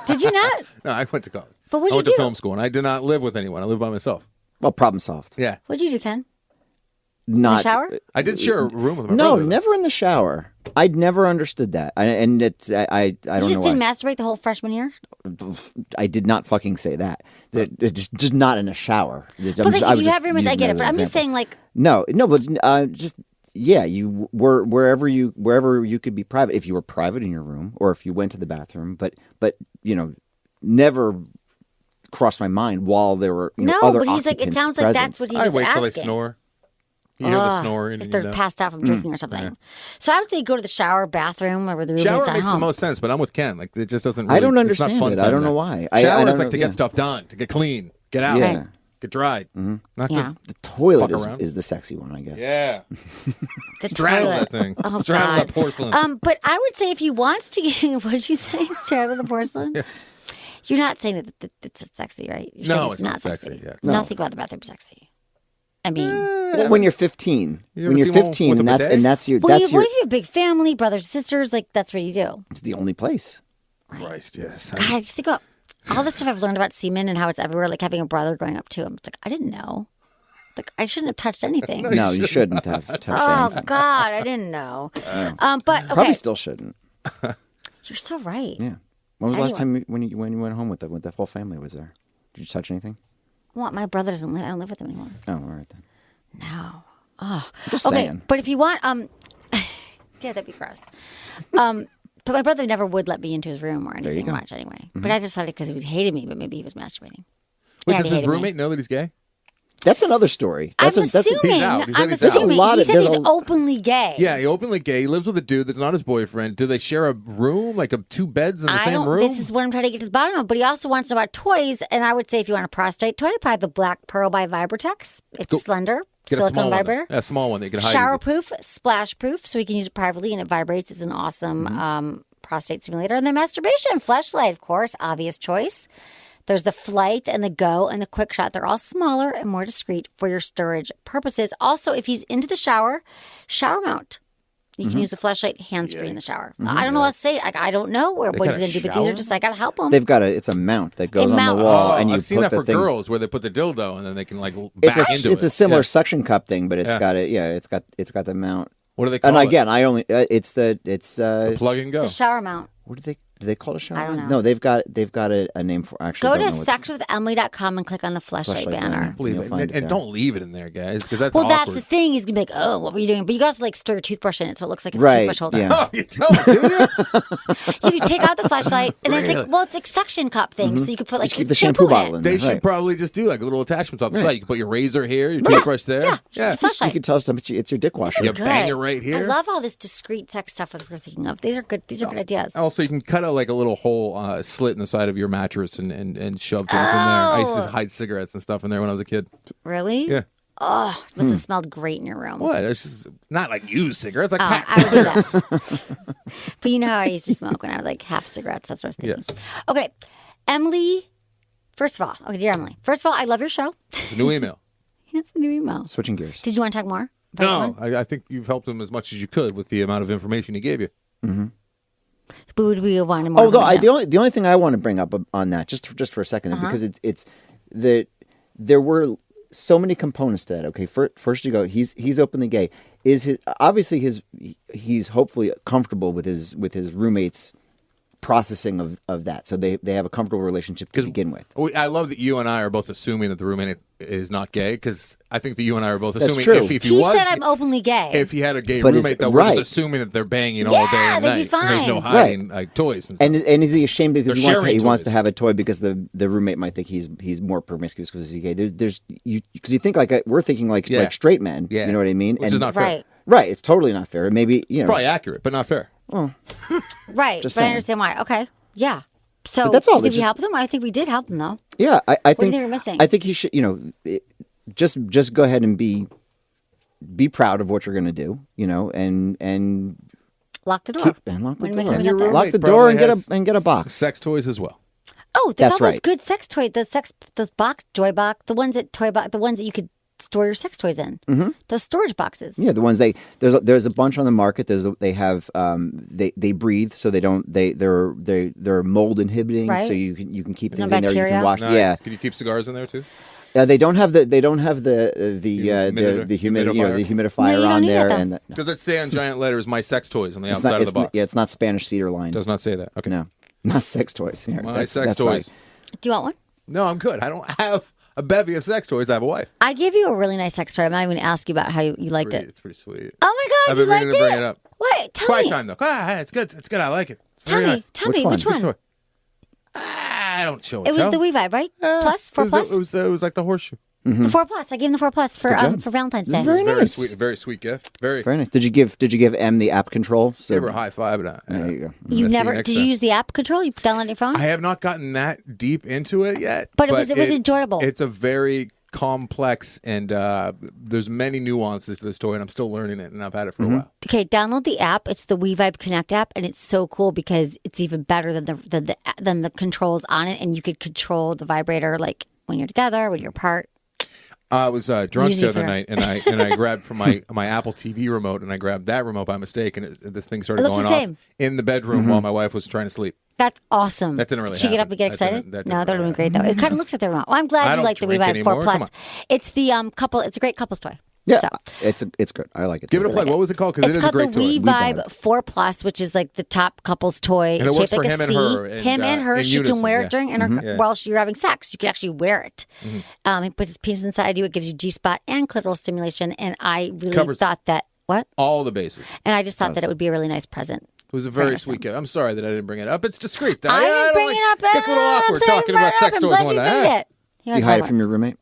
Did you not? No, I went to college. But what'd I you went do? to film school, and I did not live with anyone. I lived by myself. Well, problem solved. Yeah. What'd you do, Ken? Not the shower? I did share a room with my No, brother. never in the shower. I'd never understood that, I don't You know just didn't why. masturbate the whole freshman year? I did not fucking say that. Just not in a shower. But like, if you have roommates, I get it. But I'm just saying, like, no, but just yeah, you were wherever you could be private. If you were private in your room, or if you went to the bathroom, but never crossed my mind while there were no, other but he's like, it occupants sounds like present. that's what he I was wait till they asking. snore. You hear the snore. If they're passed out from drinking or something. So I would say go to the shower, bathroom, or the roommates Shower at makes home. the most sense, but I'm with Ken. Like it just doesn't. Really, I don't it's not understand fun it. time I don't know now. why. Shower I is don't like to know- get stuff done, to get clean, get out, Right. get dried. Not Yeah. to The toilet Fuck around. is the sexy one, I guess. yeah. The Straddle toilet. that thing. Oh, Straddle God. that porcelain. But I would say if he wants to get, what did you say? Straddle the porcelain? You're not saying that it's sexy, right? You're No, saying it's not sexy, yeah. Nothing about the bathroom sexy. I mean, Well, when you're 15, You when ever you're see one 15, with a and bidet? that's your what that's if your you have a big family, brothers, sisters? Like, that's what you do. it's the only place. Christ, yes. God, I just think about all the stuff I've learned about semen and how it's everywhere, like having a brother growing up, too. I'm like, I didn't know. Like, I shouldn't have touched anything. No, you shouldn't have touched Oh, anything. God, I didn't know. But, okay. Probably still shouldn't. You're so right. Yeah. When was the last Anyway. time when you went home with the whole family was there? Did you touch anything? What? My brother doesn't live. I don't live with him anymore. Oh, all right then. No. Oh. Just Okay, saying. but if you want, yeah, that'd be gross. But my brother never would let me into his room or anything go. much anyway. But I decided because he hated me, but maybe he was masturbating. Wait, Yeah, does he his hated me. roommate know that he's gay? That's another story. That's I'm a, that's a, assuming. He's out. He said I'm he's out. assuming. There's a lot He of- said there's he's a- openly gay. Yeah, he openly gay. He lives with a dude that's not his boyfriend. Do they share a room, like two beds in the I same don't. room? This is what I'm trying to get to the bottom of. But he also wants to know about toys, and I would say if you want a prostate toy, buy the Black Pearl by Vibratex. It's slender, Get a silicone small vibrator. one. A small one that you can hide. Shower easy. proof, splash proof, so we can use it privately and it vibrates. It's an awesome prostate simulator. And then masturbation, fleshlight, of course, obvious choice. There's the Flight and the Go and the Quick Shot. They're all smaller and more discreet for your storage purposes. Also, if he's into the shower mount. You can use the flashlight hands-free in the shower. I don't know what to say. I don't know what got he's a going to do, but these are shower? just, I got to help him. they've got it's a mount that goes on mounts. the wall, Oh, and you I've seen put that the for thing. girls where they put the dildo and then they can like It's back into it's it. a similar Yeah. suction cup thing, but it's Yeah. got it. Yeah, it's got the mount. What do they call And it? again, I only it's The plug and go. the shower mount. what do they Do they call it a shower I don't line? know. No, they've got a name for. Actually, Go don't to know what- sexwithemily.com and click on the fleshlight banner. Believe You'll it. find And, it and there. don't leave it in there, guys, because that's Well, awkward. that's the thing. He's gonna be like, "Oh, what were you doing?" But you guys like store your toothbrush in it, so it looks like it's a Right, toothbrush holder. yeah. Oh, you don't, do you? You can take out the flashlight, and it's Really? like, well, it's like suction cup thing, so you could put like Just keep the shampoo in bottle it. in They there. should probably just do like little attachments off the side. You can put your razor here, your toothbrush there. Yeah, yeah. flashlight. You could tell us it's your dick washer. This is You good. bang it right here. I love all this discreet sex stuff that we're thinking of. These are good. These are good ideas. Also, you can cut out like a little hole slit in the side of your mattress and shove things in there. I used to hide cigarettes and stuff in there when I was a kid. Really? Yeah. Oh, it must have smelled great in your room. What? It's just not like used cigarettes, like Oh, packs I of would do cigarettes. that. But you know how I used to smoke when I was like half cigarettes. That's what I was thinking. Yes. Okay, Emily. First of all, okay, dear Emily. First of all, I love your show. It's a new email. That's a new email. Switching gears. Did you want to talk more? about that one? I think you've helped him as much as you could with the amount of information he gave you. But would we want more? Although about that? the only thing I want to bring up on that just for a second because it's that there were so many components to that. Okay, first you go he's openly gay. He's hopefully comfortable with his roommates processing of that, so they have a comfortable relationship to begin with. I love that you and I are both assuming that the roommate is not gay, because I think that you and I are both That's assuming true. if he He was said I'm openly gay. if he had a gay But is- roommate, though, we're right. just assuming that they're banging all Yeah, day and they'd be night. And there's no fine. hiding like toys and stuff. And is he ashamed because They're he sharing wants to toys. have a toy because the roommate might think he's more promiscuous because he's gay? Because you think like we're thinking like straight men. Yeah. You know what I mean? Which is not fair. right, Right. It's totally not fair. Maybe Probably accurate, but not fair. right. Just but I saying. understand why. Okay, yeah. So But that's all. did It's we just- help them? I think we did help them though. Yeah, I do you think think we're missing? I think he should. Just go ahead and be proud of what you're going to do. And Lock the door. lock the When we door. come in there. Lock the Probably door and has get a box. Sex toys as well. Oh, there's That's all those right. good sex toys. Those box, joy box, the ones that you could store your sex toys in. Mm-hmm. Those storage boxes. Yeah, the ones there's a bunch on the market. They have they breathe, so they're mold inhibiting, Right. so you can keep There's things no in there. You bacteria? can wash. Nice. Yeah, Can you keep cigars in there too? they don't have the Humidifier? humidifier No, you don't on need there, that, though. and no. Does it say on giant letters "My sex toys" on the It's outside not. of the box? It's not Spanish cedar lined. Does not say that. Okay. No, not sex toys. Here, My that's- sex that's toys. right. Do you want one? No, I'm good. I don't have a bevy of sex toys. I have a wife. I gave you a really nice sex toy. I'm not even going to ask you about how you liked it. It's pretty sweet. Oh my God, I've you been liked meaning to bring it up. What? Tell Quiet me. time though. It's good. It's good. I like it. It's Tell very me. nice. Tell Which me. one? Which Good one? Toy. I don't show it. It was the WeVibe, right? Plus, 4 Plus? It was like the horseshoe. The 4 Plus. I gave him the 4 Plus for Valentine's Day. Very Very nice. sweet. Very sweet gift. Very. Very nice. Did you give M the app control? So Give her a high five. there you go. You never did you use the app control? You download it on your phone? I have not gotten that deep into it yet. But it was enjoyable. It's a very complex and there's many nuances to this toy, and I'm still learning it, and I've had it for a while. Okay, download the app. It's the WeVibe Connect app, and it's so cool because it's even better than the controls on it, and you could control the vibrator like when you're together, when you're apart. I was drunk Usually the other for- night, and I grabbed from my Apple TV remote, and I grabbed that remote by mistake, and this thing started It looks going the off same. in the bedroom while my wife was trying to sleep. That's awesome. That didn't really Did she get up happen. and get That didn't- excited? that No, didn't that would have been really great though. It kind of looks at the remote. Well, I'm glad I you don't like the drink WeVibe 4 anymore. Come Plus. on. It's the couple. It's a great couples toy. Yeah, So, it's good. I like it. Give it a too. play. What was it called? Because it's it is a called the great toy. WeVibe 4 Plus, which is like the top couples toy. And it It's works shaped for like him a and C. her and, Him and her. in She can unison, wear yeah. it during Yeah. while you're having sex. You can actually wear it. He puts his penis inside you. It gives you G-spot and clitoral stimulation. And I really Covers- thought that what? All the bases. And I just thought that it would be a really nice present. It was a very sweet gift. I'm sorry that I didn't bring it up. It's discreet. I didn't bring it up. Gets a little I'm awkward saying talking right about up. sex I'm toys glad one you night. made it. Do you hide it from your roommate?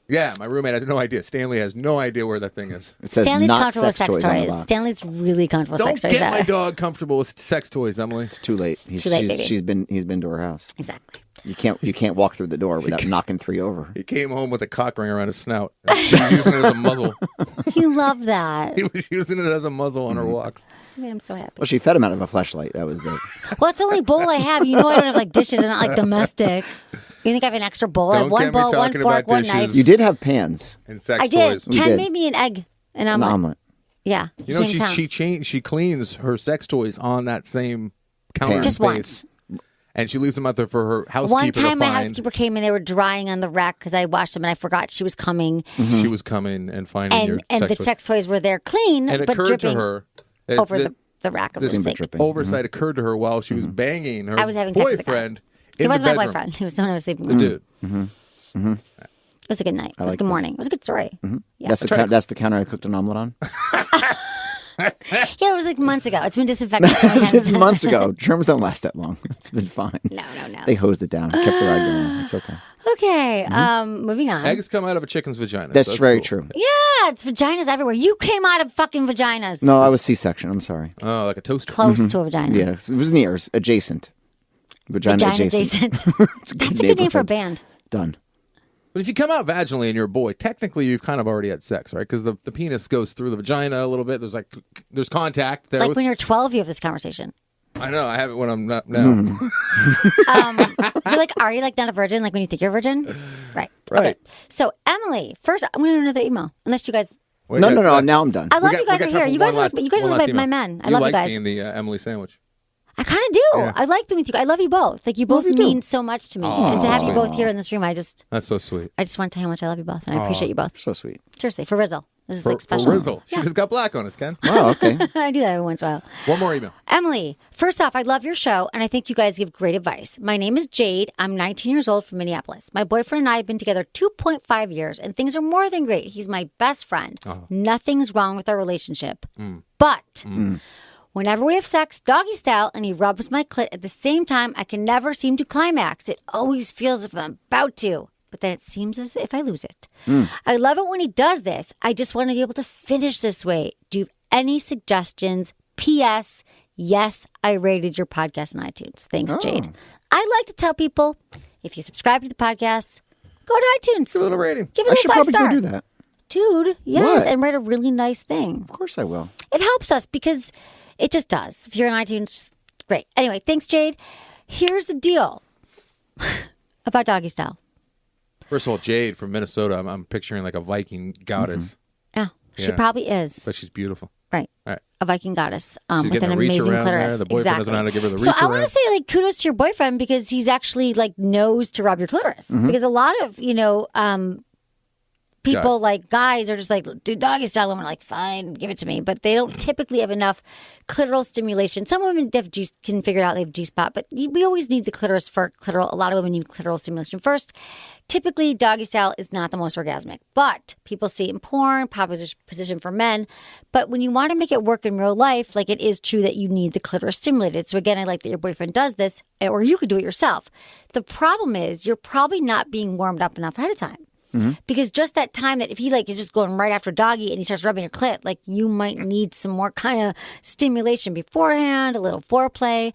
Yeah, my roommate has no idea. Stanley has no idea where that thing is. It says Stanley's not comfortable with sex sex toys on the toys. box. Stanley's really comfortable Don't with sex get toys. my dog comfortable with sex toys, Emily. It's too late. Too late, baby. He's been to her house. Exactly. You can't walk through the door without knocking 3 over. He came home with a cock ring around his snout. She was using it as a muzzle. He loved that. He was using it as a muzzle on her walks. I made him so happy. Well, she fed him out of a fleshlight. That was the. Well, it's the only bowl I have. You know I don't have like dishes. I'm not like domestic. You think I have an extra bowl? I have Don't one get me bowl, one talking fork, about one dishes. knife. You did have pans, And sex I did. toys. You Ken did. made me an egg, an an omelet. omelet. Yeah. You know, came in town. she cleans her sex toys on that same counter Just space. once. And she leaves them out there for her housekeeper One time to my find. housekeeper came and they were drying on the rack because I washed them and I forgot she was coming. She was coming and finding your And the toys. sex toys were there clean, And it but occurred to dripping her over that the rack of this the sink. oversight occurred to her while she was banging her I was having sex with the guy. boyfriend. He was the my bedroom. boyfriend. He was someone I was sleeping The with. dude. It was a good night. It was a good morning. It was a good story. Yeah. That's the counter I cooked an omelet on. Yeah, it was like months ago. It's been disinfected so many times. Months ago. Germs don't last that long. It's been fine. No. They hosed it down. Kept the ride going. It's okay. Okay, moving on. Eggs come out of a chicken's vagina. That's so very cool. true. Yeah, it's vaginas everywhere. You came out of fucking vaginas. No, I was C-section. I'm sorry. Oh, like a toaster. Close to a vagina. Yes, it was near. It was adjacent. Vagina adjacent. That's a good name for a band. Done. But if you come out vaginally and you're a boy, technically you've kind of already had sex, right? Because the penis goes through the vagina a little bit. There's contact there. Like when you're 12, you have this conversation. I know. I have it when I'm not now. You're like already like not a virgin, like when you think you're a virgin, right? Right. Okay. So Emily, first I'm going to know the email. Unless you guys, Wait, No. Now I'm done. I love got- you guys we got are time here. for You guys, one last- you guys one are last my email. men. I You love like you guys. being the Emily sandwich. I kind of do. Yeah. I like being with you. I love you both. Like you both mean so much to me, and to have you both here in this room, I just That's so sweet. want to tell you how much I love you both, and I appreciate you both. So sweet. Seriously, for Rizzle, this is For like special. Rizzle. She just got black on us, Ken. Oh, okay. I do that every once in a while. One more email. Emily, first off, I love your show, and I think you guys give great advice. My name is Jade. I'm 19 years old from Minneapolis. My boyfriend and I have been together 2.5 years, and things are more than great. He's my best friend. Nothing's wrong with our relationship. But whenever we have sex, doggy style, and he rubs my clit at the same time, I can never seem to climax. It always feels as if I'm about to, but then it seems as if I lose it. I love it when he does this. I just want to be able to finish this way. Do you have any suggestions? P.S. Yes, I rated your podcast on iTunes. Thanks, Jade. I like to tell people, if you subscribe to the podcast, go to iTunes. Give it a little rating. Give it I a should 5 probably star. go do that. Dude, yes, What? and write a really nice thing. Of course I will. It helps us because it just does. If you're on iTunes, just great. Anyway, thanks, Jade. Here's the deal about doggy style. First of all, Jade from Minnesota. I'm picturing like a Viking goddess, Yeah, she Yeah. probably is. but she's beautiful. Right. All right. A Viking goddess She's with getting an a reach amazing around clitoris. there. The boyfriend exactly. doesn't know how to give her the So reach I want around. to say, like, kudos to your boyfriend because he's actually like knows to rub your clitoris. Because a lot of people Guys. like guys are just like do doggy style. Women are like fine, give it to me, but they don't typically have enough clitoral stimulation. Some women can figure it out. They have G spot, but we always need the clitoris for clitoral. A lot of women need clitoral stimulation first. Typically, doggy style is not the most orgasmic, but people see it in porn, popular position for men. But when you want to make it work in real life, like it is true that you need the clitoris stimulated. So again, I like that your boyfriend does this, or you could do it yourself. The problem is you're probably not being warmed up enough ahead of time. Because just that time that if he like is just going right after doggy and he starts rubbing your clit, like you might need some more kind of stimulation beforehand, a little foreplay.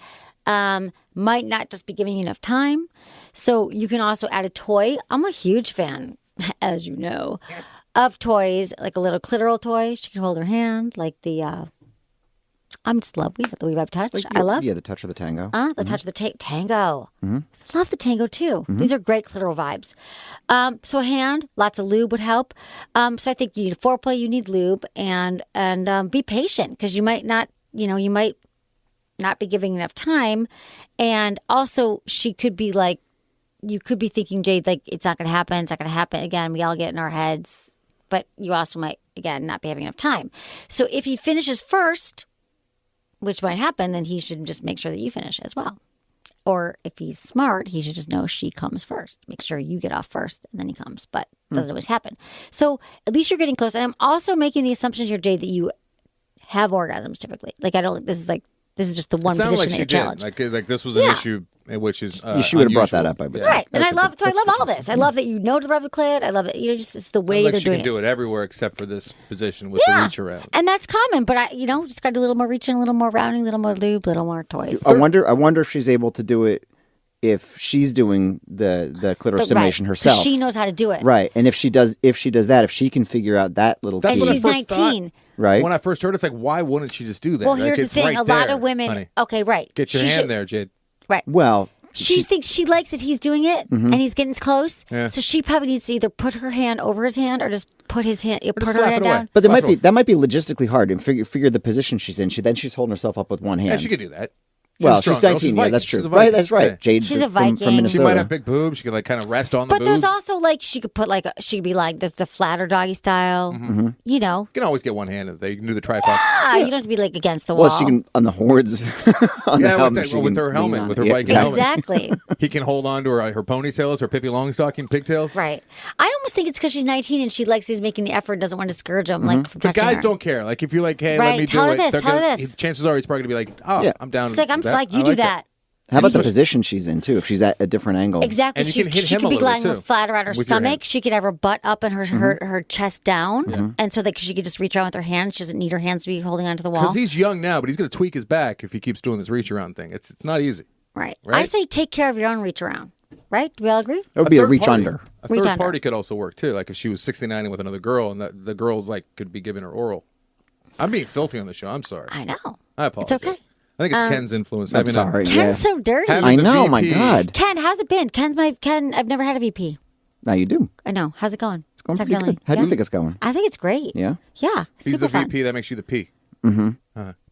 Might not just be giving you enough time. So you can also add a toy. I'm a huge fan, as you know, of toys, like a little clitoral toy. She can hold her hand, like the I'm just love the Weave Up Touch. I love. Yeah, the touch of the tango. The touch of the tango. Love the tango too. These are great clitoral vibes. So a hand, lots of lube would help. So I think you need foreplay, you need lube, and be patient because you might not, you might not be giving enough time. And also, she could be like, you could be thinking, Jade, like it's not going to happen. It's not going to happen again. We all get in our heads, but you also might again not be having enough time. So if he finishes first, which might happen, then he should just make sure that you finish as well. Or if he's smart, he should just know she comes first. Make sure you get off first and then he comes. But it doesn't always happen. So at least you're getting close. And I'm also making the assumption here, Jade, that you have orgasms typically. Like this is just the one Sounds position like she that you're did. challenged. Like this was an issue, which is She would have brought that unusual. up, I bet. Right. And I That's a love good- all this. I love that you know to rub the clit. I love it. Just it's the way Sounds like they're she doing can it. do it everywhere except for this position with the reach around. And that's common, but I just got to do a little more reaching, a little more rounding, a little more lube, a little more toys. I wonder if she's able to do it if she's doing the clitoral stimulation Right. herself. She knows how to do it. Right. And if she does that, if she can figure out that little That's key, what I She's first thought. 19. right? When I first heard it, it's like, why wouldn't she just do that? Well, Like, here's the it's thing. right A lot there, of women. honey. Okay, right. Get your She hand should- there, Jade. Right. well, She thinks she likes that he's doing it and he's getting close. Yeah. So she probably needs to either put her hand over his hand or just put his hand, put just her slap hand it away. down. but Slap it that might be logistically hard and figure the position she's in. She's holding herself up with one hand. Yeah, she could do that. Well, strong she's girl. 19. Yeah, Viking. that's true. She's a Viking. Right, that's right. Yeah. Jade She's a from Viking. Minnesota. She might have big boobs. She could like kind of rest on the But boobs. there's also like she could put like she could be like the flatter doggy style. You know. You can always get one hand there. You can do the tripod. You don't have to be like against the wall. Well, she can on the horns. on the Yeah, helmet, with, she with can her helmet, lean with on her it. Viking helmet. Exactly. He can hold on to her ponytails, her Pippi Longstocking pigtails. Right. I almost think it's because she's 19 and she likes he's making the effort, doesn't want to discourage him, like from But touching guys her. don't care. Like if you're like, hey, Right, let me tell do her it. this, they're tell her gonna- this. Chances are he's probably gonna be like, oh, Yeah. I'm down. It's like, I'm with that. psyched, you I do like that. How about the position she's in too? If she's at a different angle. Exactly. And you She, can hit she him could a be little bit, lying too, with flat around her with your hand. stomach. She could have her butt up and her chest down. And so that she could just reach around with her hand. She doesn't need her hands to be holding onto the wall. Because he's young now, but he's going to tweak his back if he keeps doing this reach around thing. It's not easy. Right. Right? I say take care of your own reach around. Right? Do we all agree? It would be a third reach party- under. A Reach third under. party could also work too. Like if she was 69 with another girl, and the girl's like could be giving her oral. I'm being filthy on the show. I'm sorry. I know. I apologize. It's okay. I think it's Ken's influence. I'm sorry. Ken's Yeah. so dirty. Having I the know. My VP. God. Ken, how's it been? Ken, I've never had a VP. Now you do. I know. How's it going? It's going Sex pretty Emily. good. How do Yeah? you think it's going? I think it's great. Yeah. Yeah. He's super the fun. VP. That makes you the P.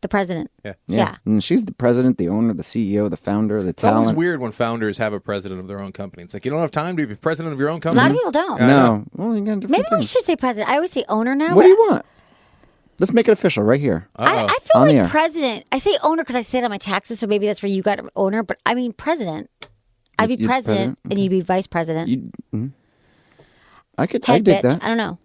The president. Yeah. Yeah. And she's the president, the owner, the CEO, the founder, the It's always talent. weird when founders have a president of their own company. It's like you don't have time to be president of your own A company. lot of people don't. Yeah, I know. No. Well, you got different Maybe we things. should say president. I always say owner now. What do you want? Let's make it official right here. I feel On the like air. president. I say owner because I say it on my taxes, so maybe that's where you got owner. But I mean president. I'd be You'd president, and you'd be vice president. I could. Head I dig bitch. that. I don't know.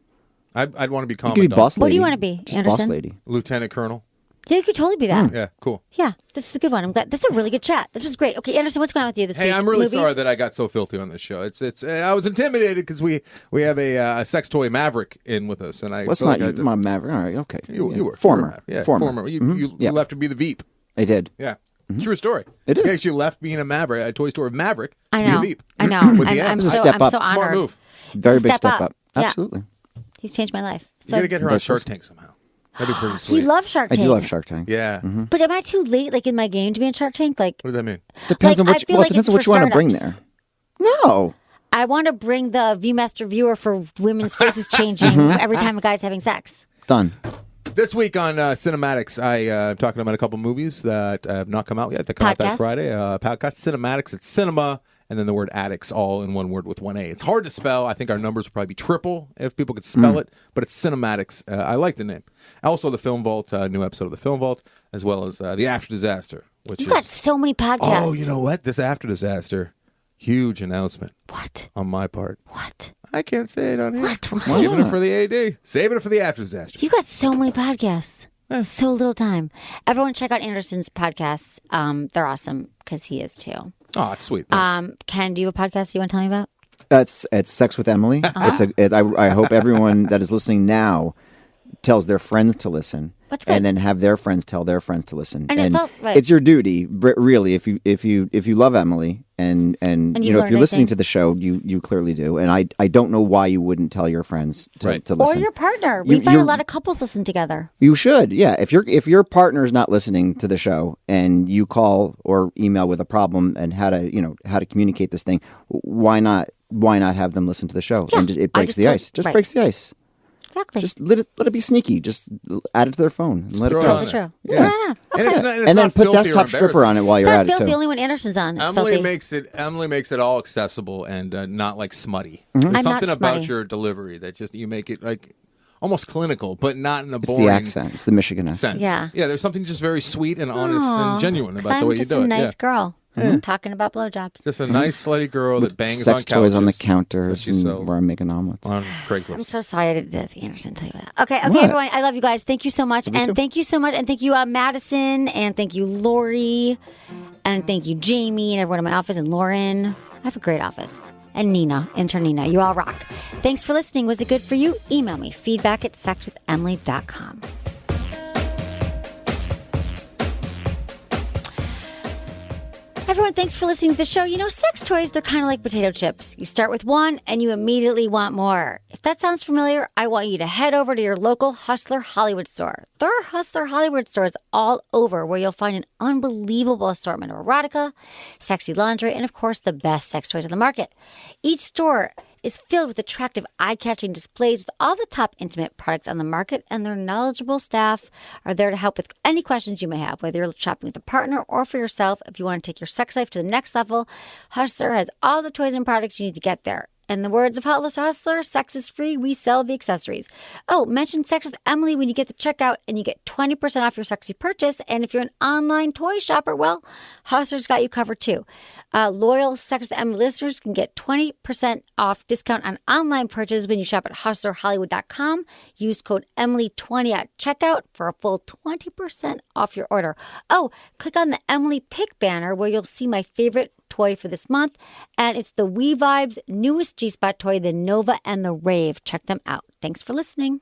I'd want to be You could be commandant. boss lady. What do you wanna be, Just Anderson? boss lady. Lieutenant Colonel. Yeah, you could totally be that. Yeah, cool. Yeah, this is a good one. I'm glad. This is a really good chat. This was great. Okay, Anderson, what's going on with you this Hey, week? I'm really Movies? sorry that I got so filthy on this show. It's. I was intimidated because we have a sex toy Maverick in with us, and I. What's feel not like I you, did- my Maverick? All right, okay. You were former. Yeah, former. You Yeah. left to be the Veep. I did. Yeah, true story. It is. You actually left being a Maverick, a toy store of Maverick. I to be a know. Veep. I know. With the I'm abs. so, Step I'm up. so honored. Smart move. Very big Step step up. up. Yeah. Absolutely. He's changed my life. You So gotta get her on That's Shark awesome. Tank somehow. That'd be pretty he sweet. loves Shark I Tank. do love Shark Tank. Yeah. But am I too late, like in my game, to be on Shark Tank? Like, What does that mean? Depends Like, on I what. feel Well, like it depends it's on what for you want to bring startups. there. No. I want to bring the ViewMaster viewer for women's faces changing Mm-hmm. every time a guy's having sex. Done. This week on Cinematics, I'm talking about a couple movies that have not come out yet. They come out that Podcast? Friday. Podcast Cinematics. It's cinema, and then the word addicts all in one word with one A. It's hard to spell. I think our numbers would probably be triple if people could spell it, but it's Cinematics. I like the name. Also, the Film Vault, new episode of the Film Vault, as well as the After Disaster, which You've is got so many podcasts. oh, you know what? This After Disaster, huge announcement What? on my part. What? I can't say it on here. What? I'm Why saving it not? for the AD. Saving it for the After Disaster. You got so many podcasts. So little time. Everyone check out Anderson's podcasts. They're awesome because he is too. Oh, it's sweet. Thanks. Ken, do you have a podcast you want to tell me about? It's Sex with Emily. I hope everyone that is listening now tells their friends to listen. That's good. And then have their friends tell their friends to listen. And it's all- right. it's your duty, really, if you love Emily and you've you know if learned you're listening anything. to the show, you clearly do. And I don't know why you wouldn't tell your friends to Right. to Or listen. your partner. You- We find a you're- lot of couples listen together. You should, yeah. If your partner's not listening to the show and you call or email with a problem and how to communicate this thing, why not have them listen to the show? Yeah, And it I breaks just the told- ice. Just right. breaks the ice. Exactly. Just let it be sneaky. Just add it to their phone and let Throw it it go. on That's there. true. Yeah. No, no, no. And it's Okay. not, And then not put filthy or desktop stripper on it while It's you're not at it filthy too. only when Anderson's on. It's Emily filthy. makes it all accessible and not like smutty. Mm-hmm. There's I'm not something about smutty. your delivery that just you make it like almost clinical, but not in a It's boring the accent. It's the Michigan accent. sense. Yeah. yeah. There's something just very sweet and honest Aw, and genuine 'cause about the I'm way you just do a it. nice Yeah. girl talking about blowjobs. Just a nice slutty girl that bangs on Sex couches. toys on the that counters she and sells where I'm making omelets. on I'm Craigslist. so sorry to Anderson tell you that. Okay, What? everyone. I love you guys. Thank you so much. Me And too. thank you so much. And thank you, Madison. And thank you, Lori. And thank you, Jamie, and everyone in my office. And Lauren. I have a great office. And Nina, intern Nina. You all rock. Thanks for listening. Was it good for you? Email me. feedback@sexwithemily.com. Everyone, thanks for listening to the show. You know, sex toys, they're kind of like potato chips. You start with one and you immediately want more. If that sounds familiar, I want you to head over to your local Hustler Hollywood store. There are Hustler Hollywood stores all over where you'll find an unbelievable assortment of erotica, sexy lingerie, and of course, the best sex toys on the market. Each store is filled with attractive, eye-catching displays with all the top intimate products on the market, and their knowledgeable staff are there to help with any questions you may have, whether you're shopping with a partner or for yourself. If you want to take your sex life to the next level, Hustler has all the toys and products you need to get there. In the words of Heartless Hustler, sex is free, we sell the accessories. Oh, mention Sex with Emily when you get the checkout and you get 20% off your sexy purchase. And if you're an online toy shopper, well, Hustler's got you covered too. Loyal Sex with Emily listeners can get 20% off discount on online purchases when you shop at hustlerhollywood.com. Use code Emily20 at checkout for a full 20% off your order. Oh, click on the Emily Pick banner where you'll see my favorite toy for this month, and it's the We Vibes newest G-Spot toy, the Nova and the Rave. Check them out. Thanks for listening.